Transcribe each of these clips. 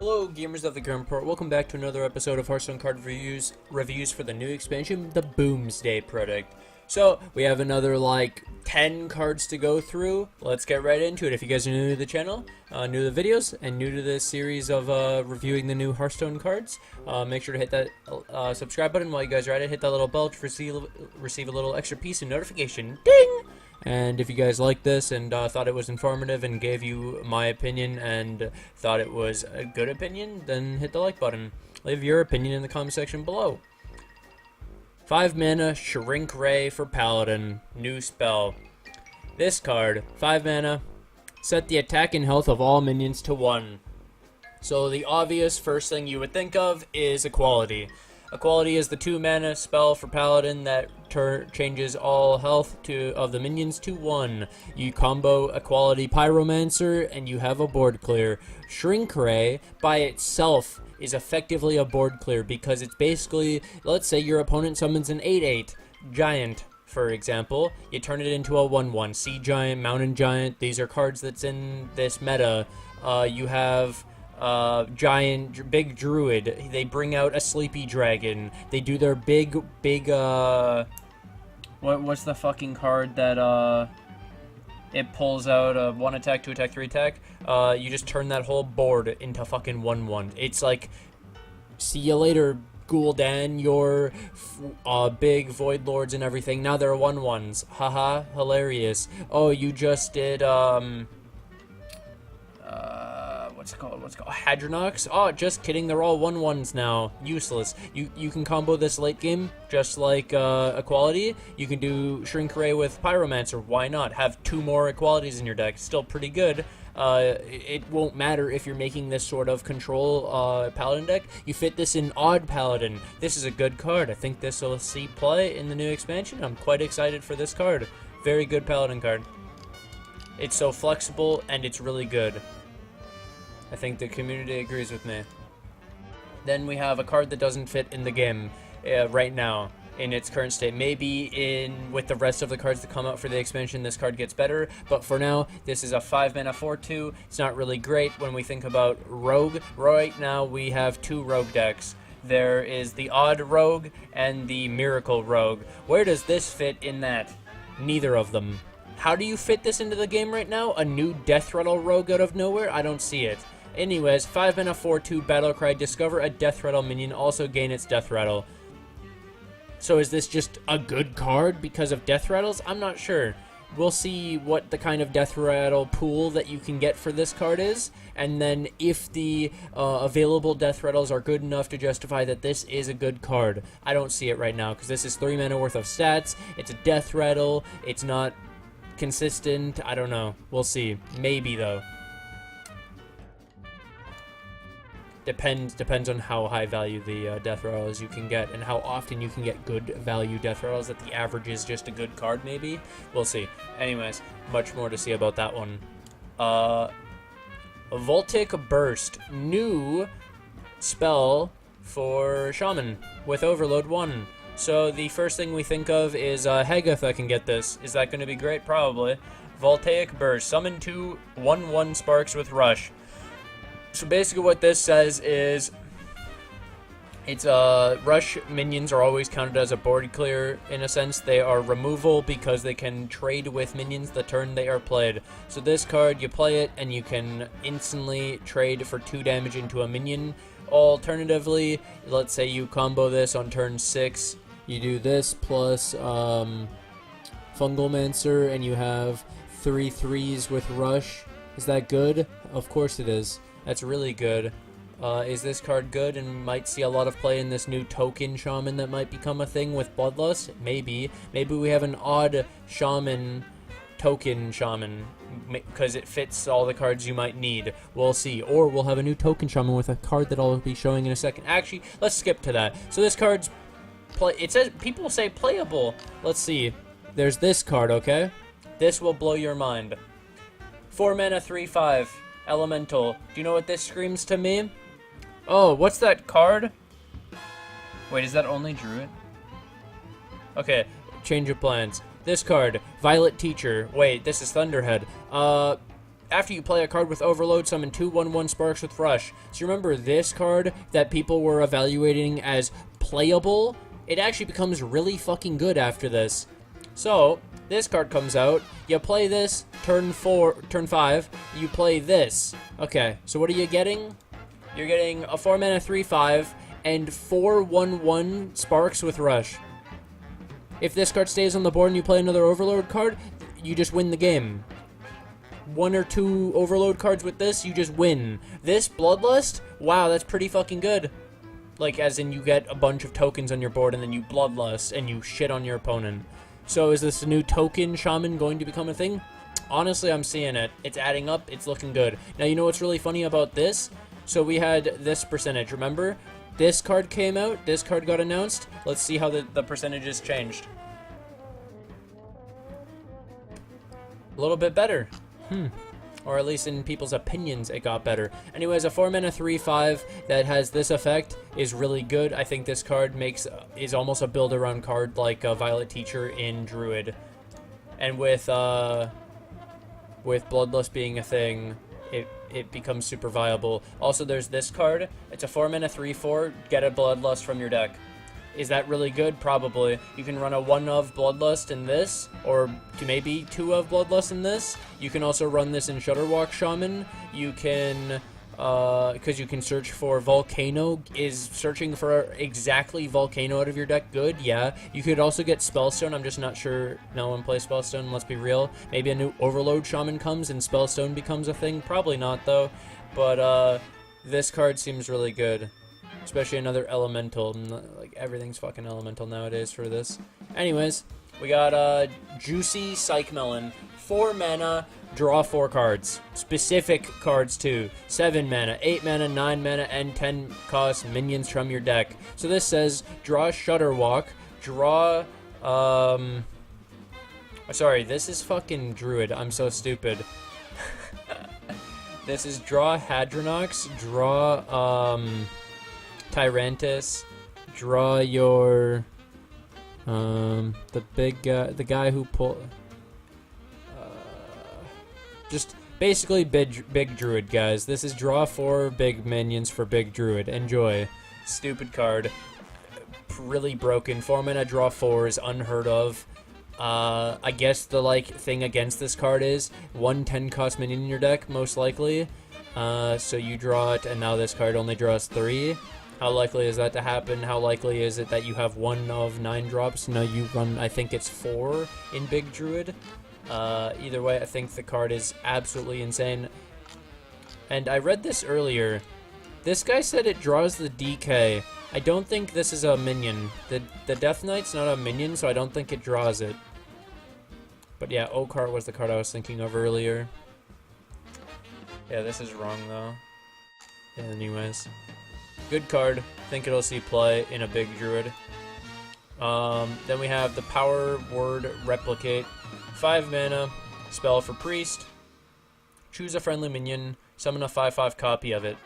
Hello gamers of the Grim Report, welcome back to another episode of Hearthstone card reviews for the new expansion, the Boomsday product. So, we have another like 10 cards to go through. Let's get right into it. If you guys are new to the channel, new to the videos, and new to this series of reviewing the new Hearthstone cards, make sure to hit that subscribe button while you guys are at it. Hit that little bell to receive a little extra piece of notification. Ding! And if you guys like this and thought it was informative and gave you my opinion and thought it was a good opinion, then hit the like button. Leave your opinion in the comment section below. 5 mana, Shrink Ray for Paladin, new spell. This card, 5 mana, set the attack and health of all minions to 1. So the obvious first thing you would think of is Equality. Equality is the 2 mana spell for Paladin that changes all health of the minions to 1. You combo Equality Pyromancer and you have a board clear. Shrink Ray by itself is effectively a board clear because it's basically, let's say your opponent summons an 8/8 giant, for example. You turn it into a 1/1 sea giant, mountain giant. These are cards that's in this meta. You have big druid. They bring out a sleepy dragon. They do their big what's the fucking card that it pulls out a 1 attack, 2 attack, 3 attack. You just turn that whole board into fucking 1/1. It's like, see you later, gul'dan, your big void lords and everything. Now they're 1/1s. Haha, hilarious. Oh, you just did what's it called? Hadronox? Oh, just kidding. They're all 1/1s now. Useless. You can combo this late game just like Equality. You can do Shrink Ray with Pyromancer. Why not? Have 2 more Equalities in your deck. Still pretty good. It won't matter if you're making this sort of control Paladin deck. You fit this in Odd Paladin. This is a good card. I think this will see play in the new expansion. I'm quite excited for this card. Very good Paladin card. It's so flexible and it's really good. I think the community agrees with me. Then we have a card that doesn't fit in the game right now in its current state. Maybe with the rest of the cards that come out for the expansion, this card gets better. But for now, this is a 5 mana 4/2. It's not really great when we think about Rogue. Right now, we have 2 Rogue decks. There is the Odd Rogue and the Miracle Rogue. Where does this fit in that? Neither of them. How do you fit this into the game right now? A new Death Rattle Rogue out of nowhere? I don't see it. Anyways, 5 mana 4/2 Battlecry. Discover a Death Rattle minion. Also gain its Death Rattle. So is this just a good card because of Death Rattles? I'm not sure. We'll see what the kind of Death Rattle pool that you can get for this card is. And then if the available Death Rattles are good enough to justify that this is a good card. I don't see it right now because this is 3 mana worth of stats. It's a Death Rattle. It's not consistent. I don't know. We'll see. Maybe though. Depends on how high value the Death Rattles you can get and how often you can get good value Death Rattles that the average is just a good card maybe. We'll see. Anyways, much more to see about that one. Voltaic Burst, new spell for Shaman with Overload 1. So the first thing we think of is Hegath that can get this. Is that going to be great? Probably. Voltaic Burst, summon 2 1/1 sparks with Rush. So basically what this says is it's Rush minions are always counted as a board clear in a sense. They are removal because they can trade with minions the turn they are played. So this card, you play it and you can instantly trade for 2 damage into a minion. Alternatively, let's say you combo this on turn 6. You do this plus Fungalmancer and you have 3 3s with Rush. Is that good? Of course it is. That's really good. Is this card good and might see a lot of play in this new token shaman that might become a thing with Bloodlust? Maybe. Maybe we have an odd shaman, token shaman, because it fits all the cards you might need. We'll see. Or we'll have a new token shaman with a card that I'll be showing in a second. Actually, let's skip to that. So this card's it says, people say playable. Let's see. There's this card, okay? This will blow your mind. 4 mana 3/5. Elemental. Do you know what this screams to me? Oh, what's that card? Wait, is that only Druid? Okay, change of plans. This card, Violet Teacher. Wait, this is Thunderhead. After you play a card with Overload, summon 2/1/1 Sparks with Rush. So remember this card that people were evaluating as playable? It actually becomes really fucking good after this. So, this card comes out, you play this, turn 5, you play this. Okay, so what are you getting? You're getting a 4 mana 3/5 and 4/1/1 Sparks with Rush. If this card stays on the board and you play another Overload card, you just win the game. 1 or 2 Overload cards with this, you just win. This Bloodlust, wow, that's pretty fucking good. Like, as in you get a bunch of tokens on your board and then you Bloodlust and you shit on your opponent. So is this new token shaman going to become a thing? Honestly, I'm seeing it. It's adding up. It's looking good. Now, you know what's really funny about this? So we had this percentage, remember? This card came out. This card got announced. Let's see how the percentages changed. A little bit better. Or at least in people's opinions, it got better. Anyways, a 4 mana 3/5 that has this effect is really good. I think this card is almost a build around card like Violet Teacher in Druid. And with Bloodlust being a thing, it becomes super viable. Also, there's this card. It's a 4 mana 3/4. Get a Bloodlust from your deck. Is that really good? Probably. You can run a 1 of Bloodlust in this, or maybe 2 of Bloodlust in this. You can also run this in Shudderwalk Shaman. You can, because you can search for Volcano. Is searching for exactly Volcano out of your deck good? Yeah. You could also get Spellstone. I'm just not sure no one plays Spellstone, let's be real. Maybe a new Overload Shaman comes and Spellstone becomes a thing. Probably not, though. But, this card seems really good. Especially another elemental. Like, everything's fucking elemental nowadays for this. Anyways, we got Juicy Psychmelon. 4 mana, draw 4 cards. Specific cards, too. 7 mana, 8 mana, 9 mana, and 10 cost minions from your deck. So this says, draw Shudderwalk, draw, sorry, this is fucking Druid. I'm so stupid. This is draw Hadronox, draw, Tyrantus, draw your, the guy who just basically big Druid, guys. This is draw 4 big minions for big Druid. Enjoy. Stupid card. Really broken. 4 mana, draw 4 is unheard of. I guess the, thing against this card is 1 10 cost minion in your deck, most likely. So you draw it, and now this card only draws 3. How likely is that to happen? How likely is it that you have 1 of 9 drops? No, you run, I think it's 4 in Big Druid. Either way, I think the card is absolutely insane. And I read this earlier. This guy said it draws the DK. I don't think this is a minion. The Death Knight's not a minion, so I don't think it draws it. But yeah, Oakheart was the card I was thinking of earlier. Yeah, this is wrong, though. Yeah, anyways. Good card. Think it'll see play in a big Druid. Then we have the Power Word Replicate. 5 mana, spell for Priest. Choose a friendly minion, summon a 5/5 copy of it.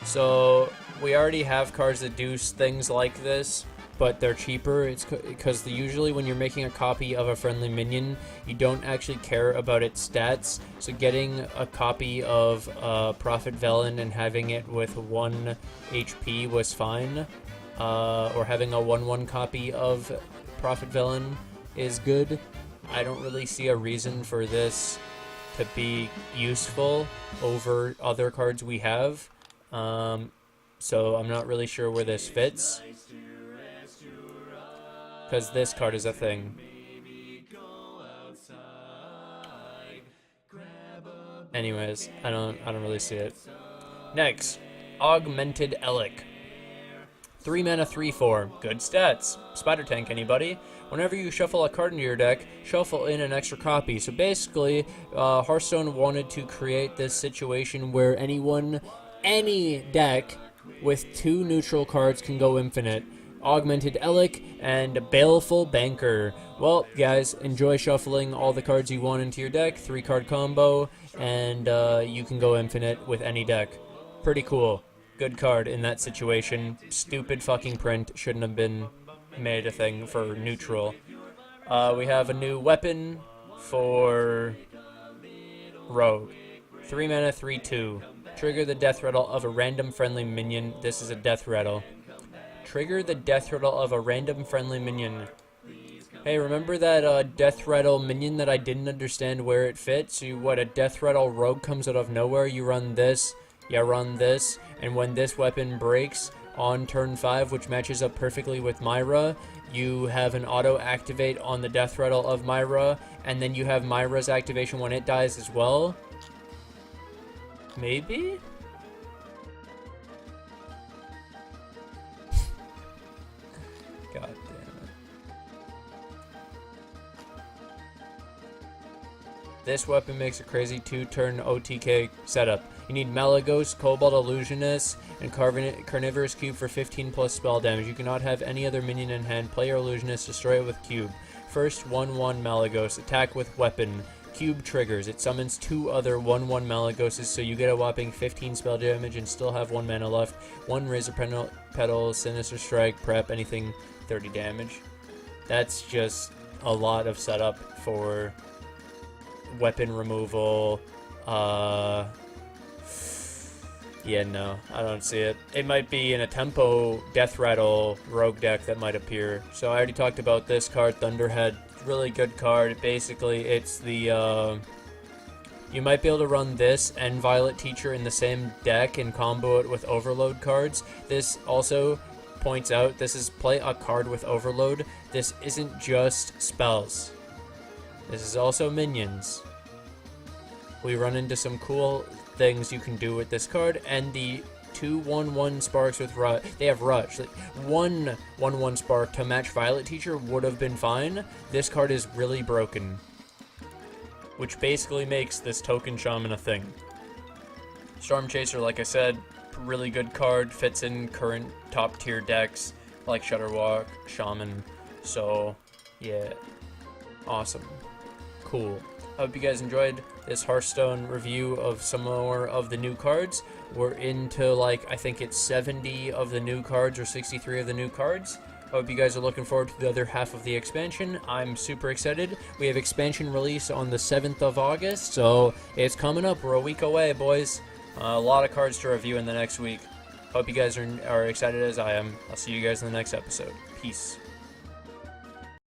So, we already have cards that do things like this, but they're cheaper. It's because usually when you're making a copy of a friendly minion, you don't actually care about its stats. So getting a copy of Prophet Velen and having it with 1 HP was fine. Or having a 1/1 copy of Prophet Velen is good. I don't really see a reason for this to be useful over other cards we have. So I'm not really sure where this fits. Because this card is a thing. Anyways, I don't really see it. Next, Augmented Elekk. 3 mana, 3/4. Good stats. Spider Tank, anybody? Whenever you shuffle a card into your deck, shuffle in an extra copy. So basically, Hearthstone wanted to create this situation where any deck with 2 neutral cards can go infinite. Augmented Elekk and Baleful Banker. Well, guys, enjoy shuffling all the cards you want into your deck. 3-card combo, and you can go infinite with any deck. Pretty cool. Good card in that situation. Stupid fucking print. Shouldn't have been made a thing for neutral. We have a new weapon for Rogue. 3 mana, 3/2. Trigger the death rattle of a random friendly minion. This is a death rattle. Trigger the death rattle of a random friendly minion. Hey, remember that death rattle minion that I didn't understand where it fits? A death rattle rogue comes out of nowhere, you run this, and when this weapon breaks on turn 5, which matches up perfectly with Myra, you have an auto-activate on the death rattle of Myra, and then you have Myra's activation when it dies as well. Maybe? God damn it. This weapon makes a crazy 2-turn OTK setup. You need Malagos, Cobalt Illusionist, and Carnivorous Cube for 15 plus spell damage. You cannot have any other minion in hand. Play your Illusionist, destroy it with Cube. First 1/1 Malagos, attack with weapon. Cube triggers. It summons 2 other 1/1 Malagoses, so you get a whopping 15 spell damage and still have 1 mana left. 1 Razor Petal, Sinister Strike, Prep, anything 30 damage. That's just a lot of setup for weapon removal. Yeah, no, I don't see it. It might be in a tempo death rattle rogue deck that might appear. So I already talked about this card, Thunderhead. Really good card. Basically, it's the you might be able to run this and Violet Teacher in the same deck and combo it with Overload cards. This also points out this is play a card with Overload. This isn't just spells. This is also minions. We run into some cool things you can do with this card, and the 2/1/1 sparks with Rush. They have Rush. Like, 1/1/1 spark to match Violet Teacher would have been fine. This card is really broken, which basically makes this token shaman a thing. Storm Chaser, like I said, really good card. Fits in current top tier decks like Shudderwalk, Shaman. So, yeah, awesome, cool. I hope you guys enjoyed this Hearthstone review of some more of the new cards. We're into, like, I think it's 70 of the new cards or 63 of the new cards. I hope you guys are looking forward to the other half of the expansion. I'm super excited. We have expansion release on the 7th of August, so it's coming up. We're a week away, boys. A lot of cards to review in the next week. Hope you guys are excited as I am. I'll see you guys in the next episode. Peace.